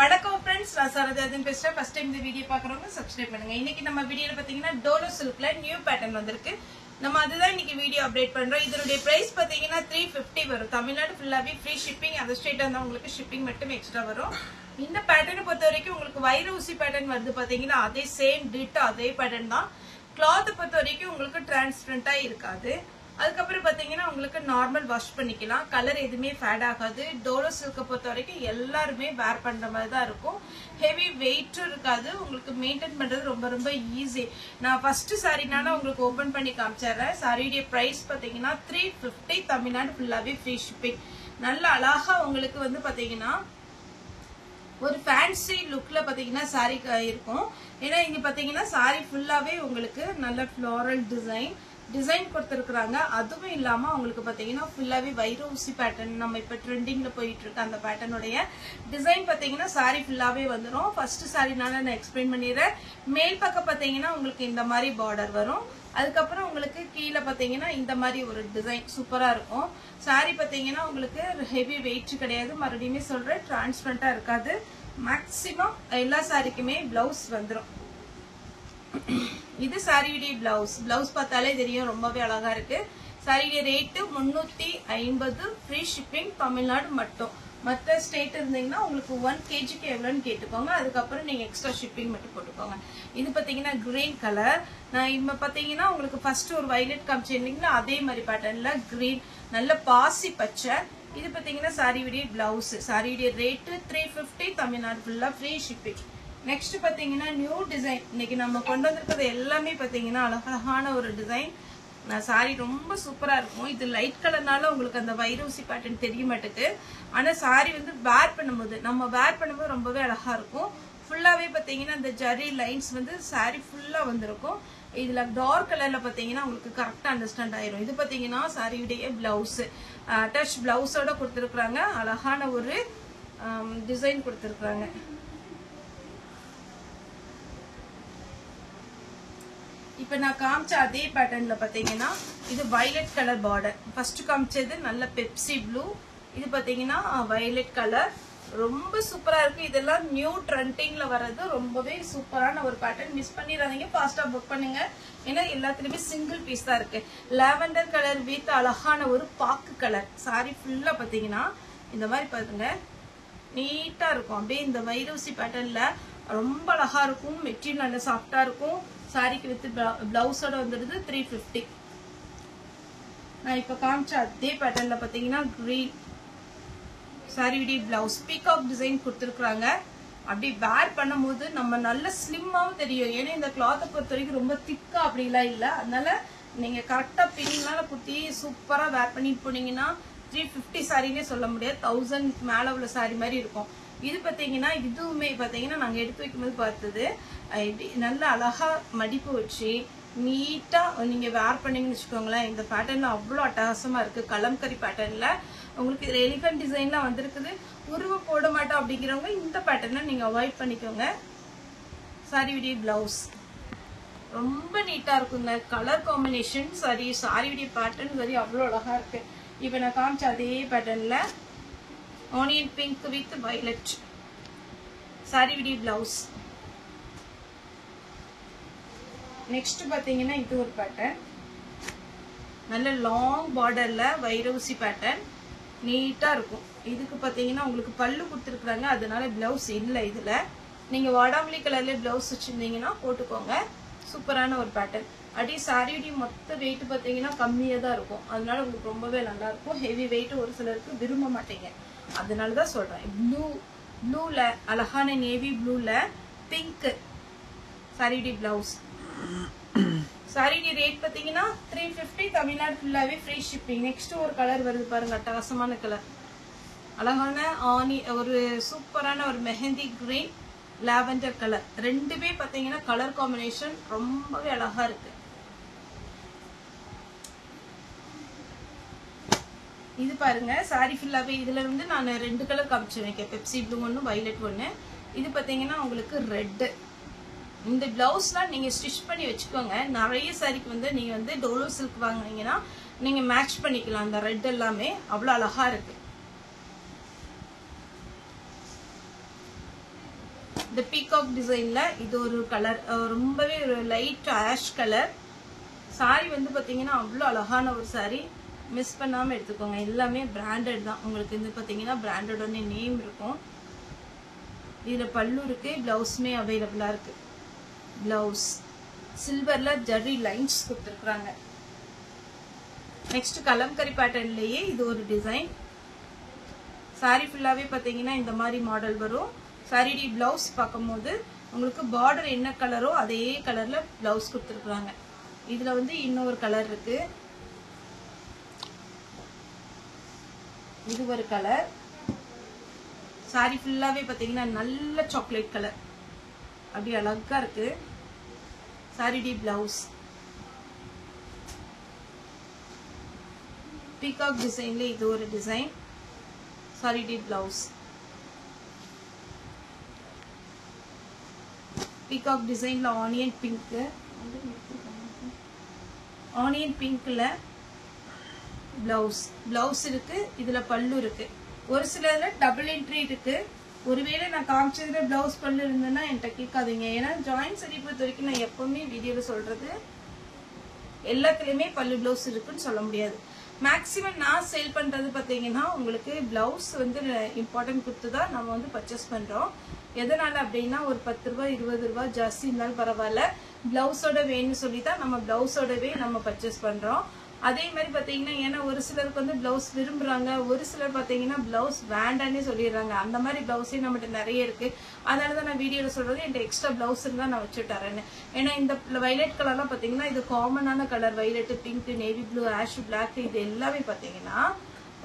வணக்கம் फ्रेंड्स நான் சரதாதன் பேசுறேன். ஃபர்ஸ்ட் டைம் இந்த வீடியோ பார்க்கறவங்க சப்ஸ்கிரைப் பண்ணுங்க. இன்னைக்கு நம்ம வீடியோல பாத்தீங்கன்னா டோலோ சில்க்ல நியூ பேட்டர்ன் வந்திருக்கு. நம்ம அதுதான் இன்னைக்கு வீடியோ அப்டேட் பண்றோம். இதோட பிரைஸ் பாத்தீங்கன்னா 350 வரும். தமிழ்நாடு ஃபுல்லாவே ஃப்ரீ ஷிப்பிங். அந்த ஸ்டேட் வந்து உங்களுக்கு ஷிப்பிங் மட்டும் எக்ஸ்ட்ரா வரும். இந்த பேட்டர்னை பொறுத்த வரைக்கும் உங்களுக்கு வைர ஊசி பேட்டர்ன் வருது பாத்தீங்கன்னா அதே சேம் டிட்டோ அதே பேட்டர்ன் தான். கிளாத் பொறுத்த வரைக்கும் உங்களுக்கு டிரான்ஸ்பரண்டா இருக்காது. அதுக்கப்புறம் பாத்தீங்கன்னா உங்களுக்கு நார்மல் வாஷ் பண்ணிக்கலாம். கலர் எதுவுமே ஃபேட் ஆகாது. டோலோ சில்க் பொறுத்த வரைக்கும் எல்லாருமே வேர் பண்ற மாதிரி தான் இருக்கும். ஹெவி வெயிட்டும் இருக்காது. உங்களுக்கு மெயின்டைன் பண்றது ரொம்ப ரொம்ப ஈஸி. நான் ஃபர்ஸ்ட் சாரினால உங்களுக்கு ஓபன் பண்ணி காமிச்சிடுறேன். சாரியுடைய பிரைஸ் பாத்தீங்கன்னா 350. தமிழ்நாடு ஃபுல்லாவே ஃப்ரீ ஷிப்பிங். நல்ல அழகா உங்களுக்கு வந்து பாத்தீங்கன்னா ஒரு ஃபேன்சி லுக்ல பாத்தீங்கன்னா சாரி இருக்கும். ஏன்னா இங்க பாத்தீங்கன்னா சாரி ஃபுல்லாவே உங்களுக்கு நல்ல ஃப்ளோரல் டிசைன் கொடுத்துருக்காங்க. அதுவும் இல்லாம உங்களுக்கு பாத்தீங்கன்னா ஃபுல்லாவே வைர ஊசி பேட்டர்ன் நம்ம இப்ப ட்ரெண்டிங்ல போயிட்டு இருக்க அந்த பேட்டர்னுடைய டிசைன் பாத்தீங்கன்னா சாரி ஃபுல்லாவே வந்துடும். ஃபர்ஸ்ட் சாரினால நான் எக்ஸ்பிளைன் பண்ணிடுறேன். மேல் பக்கம் பாத்தீங்கன்னா உங்களுக்கு இந்த மாதிரி பார்டர் வரும். அதுக்கப்புறம் உங்களுக்கு கீழே பாத்தீங்கன்னா இந்த மாதிரி ஒரு டிசைன் சூப்பரா இருக்கும். சாரி பாத்தீங்கன்னா உங்களுக்கு ஹெவி வெயிட் கிடையாது. மறுபடியுமே சொல்றேன், டிரான்ஸ்பரண்டா இருக்காது. மேக்சிமம் எல்லா சாரிக்குமே பிளவுஸ் வந்துடும். இது சாரியுடைய பிளவுஸ் பார்த்தாலே தெரியும் ரொம்பவே அழகா இருக்கு. சாரியுடைய ரேட்டு 350 ஃப்ரீ ஷிப்பிங். தமிழ்நாடு மட்டும். மற்ற ஸ்டேட் இருந்தீங்கன்னா உங்களுக்கு 1 kgக்கு எவ்வளோன்னு கேட்டுக்கோங்க. அதுக்கப்புறம் நீங்க எக்ஸ்ட்ரா ஷிப்பிங் மட்டும் போட்டுக்கோங்க. இது பாத்தீங்கன்னா கிரீன் கலர். நான் இப்ப பாத்தீங்கன்னா உங்களுக்கு ஃபர்ஸ்ட் ஒரு வயலட் காமிச்சிருந்தீங்கன்னா அதே மாதிரி பேட்டர்ன்ல கிரீன் நல்ல பாசி பச்சை. இது பாத்தீங்கன்னா சாரியுடைய பிளவுஸ். சாரியுடைய ரேட்டு 350. தமிழ்நாடு ஃபுல்லா ஃப்ரீ ஷிப்பிங். நெக்ஸ்ட் பாத்தீங்கன்னா நியூ டிசைன். இன்னைக்கு நம்ம கொண்டு வந்திருக்கிறது எல்லாமே பாத்தீங்கன்னா அழகழகான ஒரு டிசைன். சாரி ரொம்ப சூப்பரா இருக்கும். இது லைட் கலர்னால உங்களுக்கு அந்த வைர ஊசி பேட்டர்ன் தெரிய மாட்டேங்குது. ஆனா சாரி வந்து வேர் பண்ணும்போது ரொம்பவே அழகா இருக்கும். ஃபுல்லாவே பாத்தீங்கன்னா இந்த ஜரி லைன்ஸ் வந்து சாரி ஃபுல்லா வந்திருக்கும். இதுல டார்க் கலர்ல பாத்தீங்கன்னா உங்களுக்கு கரெக்டா அண்டர்ஸ்டாண்ட் ஆயிரும். இது பாத்தீங்கன்னா சாரியுடைய பிளவுஸ் அட்டாச் பிளவுஸோட கொடுத்துருக்காங்க. அழகான ஒரு டிசைன் கொடுத்துருக்காங்க. இப்ப நான் காமிச்ச அதே பேட்டர்ன்ல பாத்தீங்கன்னா இது வயலட் கலர் பார்டர். ஃபர்ஸ்ட் காமிச்சது நல்ல பெப்சி ப்ளூ. இது பாத்தீங்கன்னா வயலட் கலர். ரொம்ப சூப்பரா இருக்கு. இதெல்லாம் நியூ ட்ரெண்டிங்ல வர்றது. ரொம்பவே சூப்பரான ஒரு பேட்டர்ன். மிஸ் பண்ணிடாதீங்க. ஃபாஸ்டா புக் பண்ணுங்க. ஏன்னா எல்லாத்துலயுமே சிங்கிள் பீஸ் தான் இருக்கு. லாவெண்டர் கலர் வித் அழகான ஒரு பாக்கு கலர். சாரி ஃபுல்லா பாத்தீங்கன்னா இந்த மாதிரி பாருங்க நீட்டா இருக்கும். அப்படியே இந்த வைரூசி பேட்டர்ன்ல ரொம்ப அழகா இருக்கும். மெட்டீரியல் நல்ல சாஃப்டா இருக்கும். சாரிக்கு வித் பிளவுஸோட வந்துடுது 350. நான் இப்ப காமிச்ச அதே பேட்டர்ன்ல பாத்தீங்கன்னா கிரீன் சாரியுடைய பிளவுஸ் பீகாக் டிசைன் கொடுத்துருக்காங்க. அப்படி வேர் பண்ணும்போது நம்ம நல்ல ஸ்லிம்மாவும் தெரியும். ஏன்னா இந்த கிளாத்தை பொறுத்த வரைக்கும் ரொம்ப திக்கா அப்படிலாம் இல்லை. அதனால நீங்க கரெக்டா பின்னால குத்தி சூப்பரா வேர் பண்ணிட்டு போனீங்கன்னா 350 சாரினே சொல்ல முடியாது. 1000 மேல உள்ள சாரி மாதிரி இருக்கும். இது பாத்தீங்கன்னா இதுவுமே பாத்தீங்கன்னா நாங்க எடுத்து வைக்கும்போது பார்த்தது நல்ல அழகா மடிப்பு வச்சு நீட்டா நீங்க வேர் பண்ணீங்கன்னு வச்சுக்கோங்களேன். இந்த பேட்டர்ன்ல அவ்வளவு அட்டகாசமா இருக்கு. கலம்கரி பேட்டர்ன்ல உங்களுக்கு இதுல எலிகன்ட் டிசைன்லாம் வந்திருக்குது. உருவம் போட மாட்டோம் அப்படிங்கிறவங்க இந்த பேட்டர்னை நீங்க அவாய்ட் பண்ணிக்கோங்க. சாரியுடைய பிளவுஸ் ரொம்ப நீட்டா இருக்குங்க. கலர் காம்பினேஷன் சாரியுடைய பேட்டர்ன் சரி அவ்வளவு அழகா இருக்கு. இப்ப நான் காமிச்ச அதே பேட்டர்ன்ல ஆனியன் பிங்க் வித் வயலட் சாரியுடைய பிளவுஸ். நெக்ஸ்ட் பாத்தீங்கன்னா இது ஒரு பேட்டர்ன் நல்ல லாங் பார்டர்ல வைரூசி பேட்டர்ன் நீட்டா இருக்கும். இதுக்கு பாத்தீங்கன்னா உங்களுக்கு பல்லு கொடுத்துருக்காங்க. அதனால பிளவுஸ் இல்லை. இதுல நீங்க வாடாமல்லி கலர்ல பிளவுஸ் வச்சிருந்தீங்கன்னா போட்டுக்கோங்க. சூப்பரான ஒரு பேட்டர்ன். அடி சாரியுடைய மொத்த வெயிட் பாத்தீங்கன்னா கம்மியா தான் இருக்கும். அதனால உங்களுக்கு ரொம்பவே நல்லா இருக்கும். ஹெவி வெயிட் ஒரு சிலருக்கு விரும்ப மாட்டீங்க. அதனாலதான் சொல்றேன். ப்ளூல அழகான நேவி ப்ளூல பிங்க் சாரியுடைய பிளவுஸ். சாரியுடைய ரேட் பாத்தீங்கன்னா 350. தமிழ்நாடு ஃபுல்லாவே ஃப்ரீ ஷிப்பிங். நெக்ஸ்ட் ஒரு கலர் வருது பாருங்க. அட்டகாசமான கலர். அழகான ஒரு சூப்பரான ஒரு மெஹந்தி கிரீன் லாவெண்டர் கலர். ரெண்டுமே பாத்தீங்கன்னா கலர் காம்பினேஷன் ரொம்பவே அழகா இருக்கு. இது பாருங்க சாரி ஃபுல்லாவே இதுல வந்து நான் 2 கலர் காமிச்சிருக்கேன். பெப்சி ப்ளூ ஒன்னு வயலட் ஒன்னு. இது பாத்தீங்கன்னா உங்களுக்கு ரெட். இந்த பிளவுஸ்லாம் நீங்க ஸ்டிச் பண்ணி வச்சுக்கோங்க. நிறைய சாரிக்கு வந்து நீங்க வந்து டோலோ சில்க் வாங்குனீங்கன்னா நீங்க மேட்ச் பண்ணிக்கலாம். அந்த ரெட் எல்லாமே அவ்வளவு அழகா இருக்கு. இந்த பீகாக் டிசைன்ல இது ஒரு கலர், ரொம்பவே ஒரு லைட் ஆஷ் கலர். சாரி வந்து பாத்தீங்கன்னா அவ்வளோ அழகான ஒரு சாரி. மிஸ் பண்ணாம எடுத்துக்கோங்க. எல்லாமே பிராண்டட் தான். உங்களுக்கு வந்து பாத்தீங்கன்னா பிராண்டடோட நேம் இருக்கும். இதுல பல்லு இருக்கு, பிளவுஸுமே அவைலபிளா இருக்கு. பிளவுஸ் சில்வர்ல ஜரி லைன்ஸ் கொடுத்துருக்காங்க. நெக்ஸ்ட் கலம்கரி பேட்டர்ன்லயே இது ஒரு டிசைன். சாரி ஃபுல்லாவே பாத்தீங்கன்னா இந்த மாதிரி மாடல் வரும். சாரி பிளவுஸ் பார்க்கும்போது உங்களுக்கு பார்டர் என்ன கலரோ அதே கலர்ல பிளவுஸ் கொடுத்துருக்காங்க. இதுல வந்து இன்னொரு கலர் இருக்கு. இது ஒரு கலர். சாரி ஃபுல்லாவே பாத்தீங்கன்னா நல்ல சாக்லேட் கலர், அப்படி அழகா இருக்கு. சாரி டி பிளவுஸ் பீகாக் டிசைன்ல இது ஒரு டிசைன். சாரி டி பிளவுஸ் பீகாக் டிசைன்ல ஆனியன் பிங்க், ஆனியன் பிங்க்ல பிளவுஸ் இருக்கு. இதுல பல்லு இருக்கு. ஒரு சிலர்ல டபுள் என்ட்ரி இருக்கு. ஒருவேளை நான் காமிச்சதுல பிளவுஸ் பல்லு இருந்ததுன்னா என்கிட்ட கேட்காதீங்க. ஏன்னா ஜாயின் சரி பொறுத்த வரைக்கும் நான் எப்பவுமே வீடியோல சொல்றது எல்லாத்துலயுமே பல்லு பிளவுஸ் இருக்குன்னு சொல்ல முடியாது. மேக்சிமம் நான் சேல் பண்றது பாத்தீங்கன்னா உங்களுக்கு பிளவுஸ் வந்து இம்பார்ட்டன்ட் கொடுத்துதான் நம்ம வந்து பர்ச்சேஸ் பண்றோம். எதனால அப்படின்னா ஒரு 10 ரூபாய் 20 ரூபாய் ஜாஸ்தி இருந்தாலும் பரவாயில்ல, பிளவுஸோட வேணும்னு சொல்லி தான் நம்ம பிளவுஸோடவே நம்ம பர்ச்சேஸ் பண்றோம். அதே மாதிரி பாத்தீங்கன்னா ஏன்னா ஒரு சிலருக்கு வந்து பிளவுஸ் விரும்புறாங்க, ஒரு சிலர் பாத்தீங்கன்னா பிளவுஸ் வேண்டான்னே சொல்லிடுறாங்க. அந்த மாதிரி பிளவுஸே நம்மகிட்ட நிறைய இருக்கு. அதனாலதான் நான் வீடியோல சொல்றது என்கிட்ட எக்ஸ்ட்ரா பிளவுஸ் இருந்தா நான் வச்சு தரேன்னு. ஏன்னா இந்த வைலட் கலர்லாம் பாத்தீங்கன்னா இது காமனான colour. Violet, pink, navy blue, ash black இது எல்லாமே பாத்தீங்கன்னா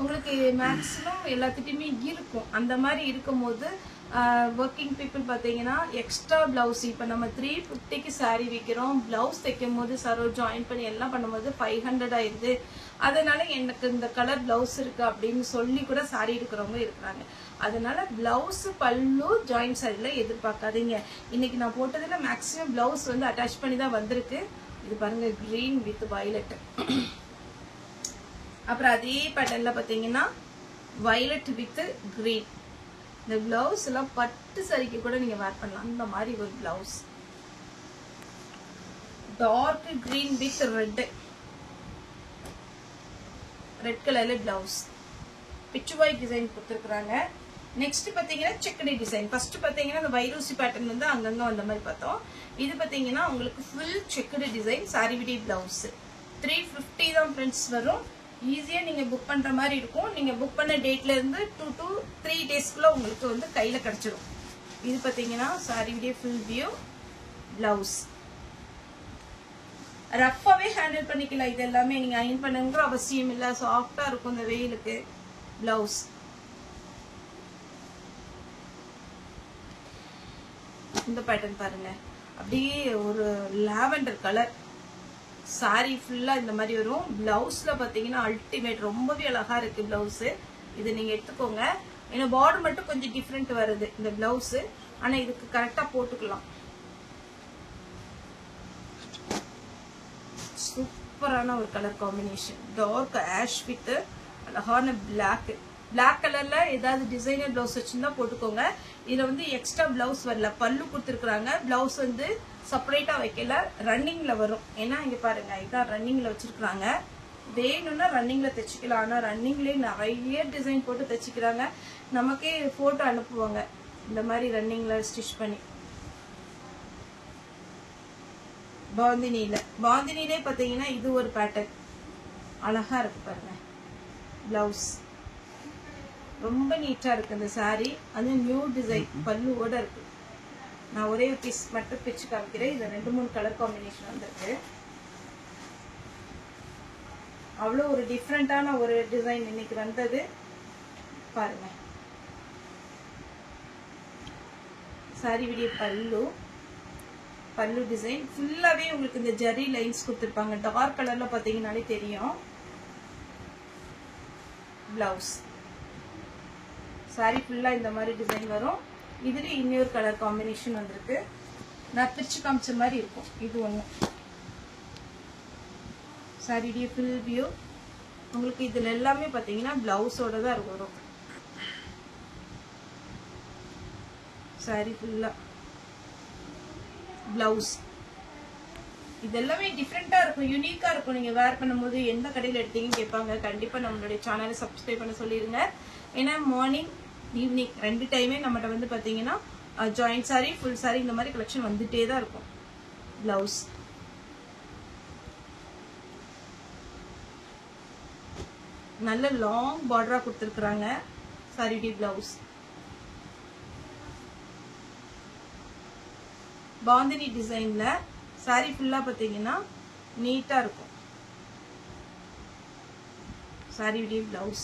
உங்களுக்கு மேக்சிமம் எல்லாத்துட்டையுமே இருக்கும். அந்த மாதிரி இருக்கும் போது ஒர்க்கிங் பீப்புள் பாத்தீங்கன்னா எக்ஸ்ட்ரா பிளவுஸ் இப்ப நம்ம 350க்கு சாரி விற்கிறோம். பிளவுஸ் தைக்கும் போது சரோ ஜாயின் பண்ணி எல்லாம் பண்ணும்போது 500 ஆயிருது. அதனால எனக்கு இந்த கலர் பிளவுஸ் இருக்கு அப்படின்னு சொல்லி கூட சாரி எடுக்கிறவங்க இருக்கிறாங்க. அதனால பிளவுஸ் பல்லு ஜாயின் சாரில எதிர்பார்க்காதீங்க. இன்னைக்கு நான் போட்டதுல மேக்சிமம் பிளவுஸ் வந்து அட்டாச் பண்ணி தான் வந்திருக்கு. இது பாருங்க கிரீன் வித் வயலட். அப்புறம் அதே பேட்டர்ன்ல பாத்தீங்கன்னா வயலட் வித் கிரீன். இந்த பிளவுஸ் எல்லாம் பட்டு சரிக்கு கூட நீங்க வேர் பண்ணலாம். அந்த மாதிரி ஒரு blouse dark green with red கலர்ல பிளவுஸ் பிச்சுவாய் டிசைன் கொடுத்துருக்காங்க. நெக்ஸ்ட் பாத்தீங்கன்னா செக்குடு டிசைன். ஃபர்ஸ்ட் பாத்தீங்கன்னா இந்த வைரூசி பேட்டர்ன் வந்து அங்கங்க வந்த மாதிரி பார்த்தோம். இது பாத்தீங்கன்னா உங்களுக்கு ஃபுல் செக்குடு டிசைன். சாரி விடி பிளவுஸ் 350 தான் ஃப்ரெண்ட்ஸ் வரும். ஈஸியா நீங்க புக் பண்ற மாதிரி இருக்கும். நீங்க புக் பண்ண டேட்ல இருந்து 2 to 3 டேஸ்க்குள்ள உங்களுக்கு வந்து கையில கிடைச்சிடும். இது பாத்தீங்கன்னா சாரியுடைய ஃபுல் வியூ. பிளவுஸ் ரஃபாவே ஹேண்டில் பண்ணிக்கலாம். இது எல்லாமே நீங்க அயன் பண்ணுங்கிற அவசியம் இல்ல. சாஃப்டா இருக்கும் இந்த வெயிலுக்கு. பிளவுஸ் இந்த பேட்டர்ன் பாருங்க, அப்படியே ஒரு லாவெண்டர் கலர். சாரி ஃபுல்லா இந்த மாதிரி வரும். பிளவுஸ்ல பாத்தீங்கன்னா அல்டிமேட், ரொம்பவே அழகா இருக்கு பிளவுஸ். இது நீங்க எடுத்துக்கோங்க. ஏன்னா பார்டர் மட்டும் கொஞ்சம் டிஃப்ரெண்ட் வருது இந்த பிளவுஸ். ஆனா இதுக்கு கரெக்டா போட்டுக்கலாம். சூப்பரான ஒரு colour combination. Dark ash with அழகான பிளாக். பிளாக் கலர்ல ஏதாவது டிசைனர் பிளவுஸ் வச்சிருந்தா போட்டுக்கோங்க. இதுல வந்து எக்ஸ்ட்ரா பிளவுஸ் வரல, பல்லு கொடுத்துருக்காங்க. பிளவுஸ் வந்து செப்பரேட்டா வைக்கல, ரன்னிங்ல வரும். ஏன்னா இங்க பாருங்க இதான் ரன்னிங்ல வச்சிருக்காங்க. வேணும்னா ரன்னிங்ல தைச்சிக்கலாம். ஆனா ரன்னிங்லயே நிறைய டிசைன் போட்டு தைச்சிக்கிறாங்க. நமக்கே போட்டோ அனுப்புவாங்க இந்த மாதிரி ரன்னிங்ல ஸ்டிச் பண்ணி. பாந்தினிலே பாத்தீங்கன்னா இது ஒரு பேட்டர்ன் அழகா இருக்கு பாருங்க. பிளவுஸ் ரொம்ப நீட்டா இருக்கு இந்த சாரி. அது நியூ டிசைன் பல்லுவோட இருக்கு. நான் ஒரே பீஸ் மட்டும் பிச்சு காமிக்கிறேன். இது 2-3 கலர் காம்பினேஷன் வந்திருக்கு. அவ்வளோ ஒரு டிஃப்ரெண்டான ஒரு டிசைன் இன்னைக்கு வந்தது பாருங்க. சாரி விடிய பல்லு டிசைன் ஃபுல்லாவே உங்களுக்கு இந்த ஜரி லைன்ஸ் கொடுத்துருப்பாங்க. டார்க் கலர்ல பாத்தீங்கன்னாலே தெரியும். பிளவுஸ் சாரி ஃபுல்லா இந்த மாதிரி டிசைன் வரும். இதுல இன்னொரு கலர் காம்பினேஷன் வந்திருக்கு. நான் பிரிச்சு காமிச்ச மாதிரி இருக்கும். இது ஒண்ணு சாரியுடைய ஃபுல் வியூ. உங்களுக்கு இதுல எல்லாமே பாத்தீங்கன்னா பிளவுஸோட தான் வரும். சாரி ஃபுல்லா பிளவுஸ். இதெல்லாமே டிஃப்ரெண்டா இருக்கும், யூனிக்கா இருக்கும். நீங்க வேர் பண்ணும்போது எந்த கடையில எடுத்தீங்கன்னு கேட்பாங்க. கண்டிப்பா நம்மளுடைய சேனலை சப்ஸ்கிரைப் பண்ண சொல்லிருங்க. ஏன்னா மார்னிங் ஈவினிங் 2 டைமே நம்மகிட்ட வந்து பாத்தீங்கன்னா ஜாயிண்ட் சாரி, ஃபுல் சாரி இந்த மாதிரி கலெக்ஷன் வந்துட்டே தான் இருக்கும். பிளவுஸ் நல்ல லாங் பார்டரா கொடுத்துருக்காங்க. சாரி டி பிளவுஸ் பாந்தினி டிசைன்ல சாரி ஃபுல்லா பாத்தீங்கன்னா நீட்டா இருக்கும். சாரி டி பிளவுஸ்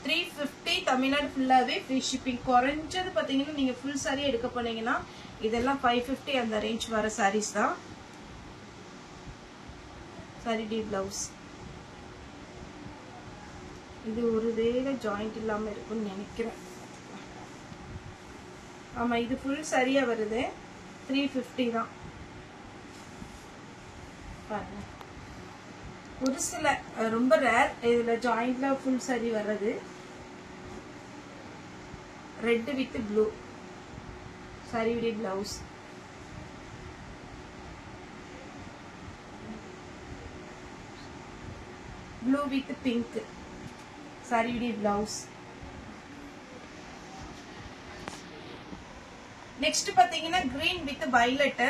350 தமிழ்நாடு ஃபுல்லாவே ஃப்ரீ ஷிப்பிங். குறைஞ்சது பாத்தீங்கன்னா நீங்க ஃபுல் சாரி எடுக்க போனீங்கன்னா இதெல்லாம் 550 அந்த ரேஞ்ச் வர சாரீஸ் தான். சாரி டி பிளவுஸ் இது ஒரு வேளை ஜாயிண்ட் இல்லாம இருக்கும்னு நினைக்கிறேன். ஆமா, இது ஃபுல் சரியா வருது. 350 தான். பாருங்க, ஒரு சில ரொம்ப ரேர் இதுல ஜாயிண்ட்ல ஃபுல் சரி வர்றது. Red with blue sari with blouse. Blue with pink sari with blouse. Next பாத்தீங்கன்னா green with violet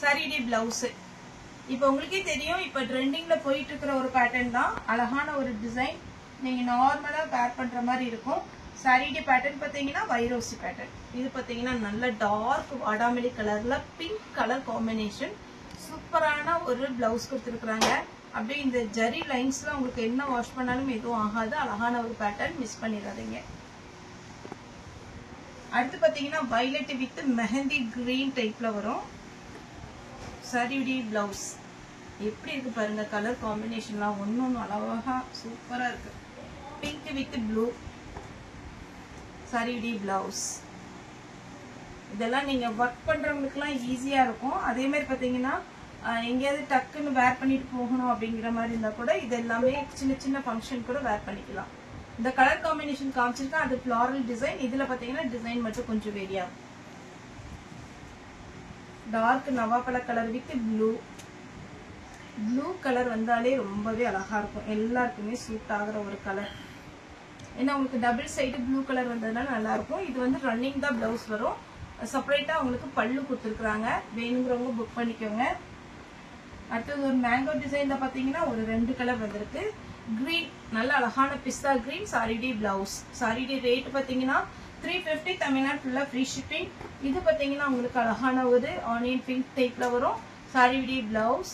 sari with blouse. இப்போ உங்களுக்கே தெரியும், இப்போ ட்ரெண்டிங்ல போயிட்டு இருக்கிற ஒரு பேட்டர்ன் தான். அழகான ஒரு டிசைன், நீங்க நார்மலா வேர் பண்ற மாதிரி இருக்கும். சாரிடி பேட்டர்ன் பாத்தீங்கன்னா வைரோசி பேட்டர்ன். இது பாத்தீங்கன்னா நல்ல டார்க் வாடாமல்லி கலர்ல பிங்க் கலர் காம்பினேஷன். சூப்பரான ஒரு பிளவுஸ் கொடுத்துருக்காங்க. அப்படியே இந்த ஜரி லைன்ஸ்ல உங்களுக்கு என்ன வாஷ் பண்ணாலும் எதுவும் ஆகாது. அழகான ஒரு பேட்டர்ன், மிஸ் பண்ணிடாதீங்க. அடுத்து பாத்தீங்கன்னா வயலட் வித் மெஹந்தி கிரீன் டைப்ல வரும். சாரிடி பிளவுஸ் எப்படி இருக்கு பாருங்க, கலர் காம்பினேஷன்லாம் ஒன்னொன்னு அழகா சூப்பரா இருக்கு. பிங்க் வித் ப்ளூ சாரிடி பிளவுஸ். இதெல்லாம் நீங்க ஒர்க் பண்றவங்களுக்குலாம் ஈஸியா இருக்கும். அதே மாதிரி பாத்தீங்கன்னா எங்கேயாவது டக்குன்னு வேர் பண்ணிட்டு போகணும் அப்படிங்கிற மாதிரி இருந்தா கூட இது எல்லாமே சின்ன சின்ன ஃபங்க்ஷன் கூட வேர் பண்ணிக்கலாம். இந்த கலர் காம்பினேஷன் காமிச்சிருக்கேன், அது ஃபிளாரல் டிசைன். இதுல பாத்தீங்கன்னா டிசைன் மட்டும் கொஞ்சம் வேரி ஆகும். டார்க் நவாப்பழ colour with blue. Blue colour வந்தாலே ரொம்பவே அழகா இருக்கும், எல்லாருக்குமே சூட் ஆகுற ஒரு கலர். ஏன்னா உங்களுக்கு டபுள் சைடு ப்ளூ கலர் வந்ததுனால நல்லா இருக்கும். இது வந்து ரன்னிங் தான் பிளவுஸ் வரும். செப்பரேட்டா உங்களுக்கு பல்லு கொடுத்துருக்காங்க. வேணுங்கிறவங்க புக் பண்ணிக்கோங்க. அடுத்தது ஒரு மேங்கோ டிசைன்ல பாத்தீங்கன்னா ஒரு 2 கலர் வந்திருக்கு. கிரீன், நல்ல அழகான பிஸ்தா கிரீன் சாரிடி பிளவுஸ். சாரிடி ரேட் பாத்தீங்கன்னா 350 தமிழ்நாடு ஃபுல்லா ஃப்ரீ ஷிப்பிங். இது பாத்தீங்கன்னா உங்களுக்கு அழகான ஒரு ஆனியன் பிங்க் டைப்ல வரும். சாரிடி பிளவுஸ்.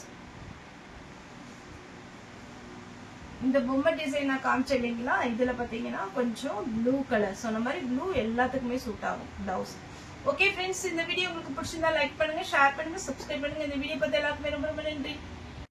இந்த பொம்மை டிசைன் நான் காமிச்சேன் இல்லைங்களா, இதுல பாத்தீங்கன்னா கொஞ்சம் ப்ளூ கலர். சொன்ன மாதிரி ப்ளூ எல்லாத்துக்குமே சூட் ஆகும் பிளவுஸ். ஓகே ஃப்ரெண்ட்ஸ், இந்த வீடியோ உங்களுக்கு பிடிச்சிருந்தா லைக் பண்ணுங்க, ஷேர் பண்ணுங்க, சப்ஸ்கிரைப் பண்ணுங்க. இந்த வீடியோ பார்த்து எல்லாருக்குமே ரொம்ப ரொம்ப நன்றி.